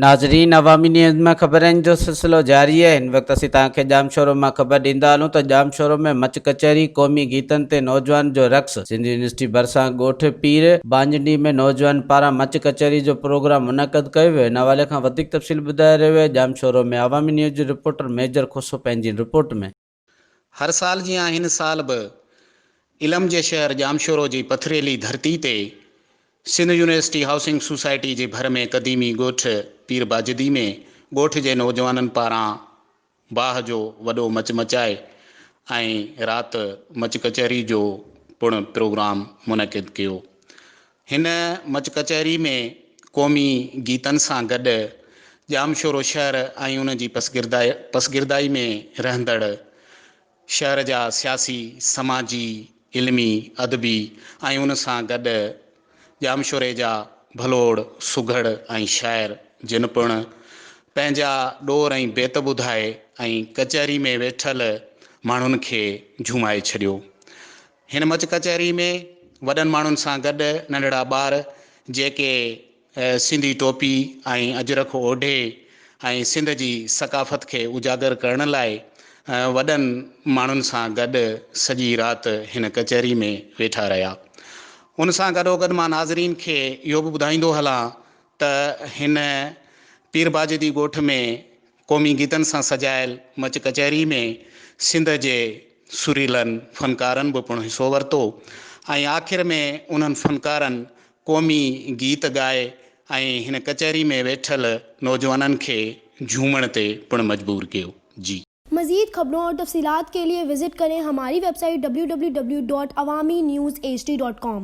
नाज़रीन, अवामी न्यूज़ में ख़बरनि जो सिलसिलो जारी है। इन वक्त असीं तव्हांखे ॼामशोरो में ख़बर ॾींदा हलूं त ॼामशोरो में मच कचहरी क़ौमी गीतन ते नौजवान जो रक़्स। सिंधी यूनिवर्सिटी भरिसां ॻोठ पीर बांजडी में नौजवान पारां मच कचहरी जो प्रोग्राम मुनक़द कयो वियो। इन हवाले खां वधीक तफ़सील ॿुधाए रहियो आहे ॼामशोरो में अवामी न्यूज़ जो रिपोर्टर मेजर खुसो पंहिंजी रिपोर्ट में। हर साल जियां हिन साल बि इलम जे शहर ॼामशोरो जी पथरेली धरती ते सिंध यूनिवर्सिटी हाउसिंग सोसाइटी जे भर में क़दीमी ॻोठ पीर बाजदी में ॻोठ जे नौजवाननि पारां बाह जो वॾो मच मचाए ऐं राति मच कचहरी जो पिणु प्रोग्राम मुनक़िद कयो। हिन मच कचहरी में क़ौमी गीतन सां गॾु ॼामशोरो शहर ऐं उन जी पसगिरदाई में रहंदड़ शहर जा सियासी, समाजी, इल्मी, अदबी ऐं उन सां गॾु ॼामशोरे जा भलोड़, सुघड़ ऐं शाइर जिन पिणु पंहिंजा ॾोर ऐं बेत ॿुधाए ऐं कचहरी में वेठल माण्हुनि खे झुमाए छॾियो। हिन मच कचहरी में वॾनि माण्हुनि सां गॾु नंढड़ा ॿार जेके सिंधी टोपी ऐं अजरख ओढ़े ऐं सिंध जी सकाफ़त खे उजागर करण लाइ वॾनि माण्हुनि सां गॾु सॼी राति हिन कचहरी में वेठा रहिया। उन सां गॾोगॾु मां नाज़रीन खे इहो बि ॿुधाईंदो हलां त हिन पीर बाजदी ॻोठ में क़ौमी गीतनि सां सजायल मच कचहरी में सिंध जे सुरीलनि फ़नकारनि बि पिणु हिसो वरितो ऐं आख़िर में उन्हनि फ़नकारनि क़ौमी गीत ॻाए ऐं हिन कचहरी में वेठल नौजवाननि खे झूमण ते पिणु मजबूर कयो। जी, मज़ीद खबरों और तफसीलात के लिए विजिट करें हमारी वेबसाइट www.awamiNewsHD.com।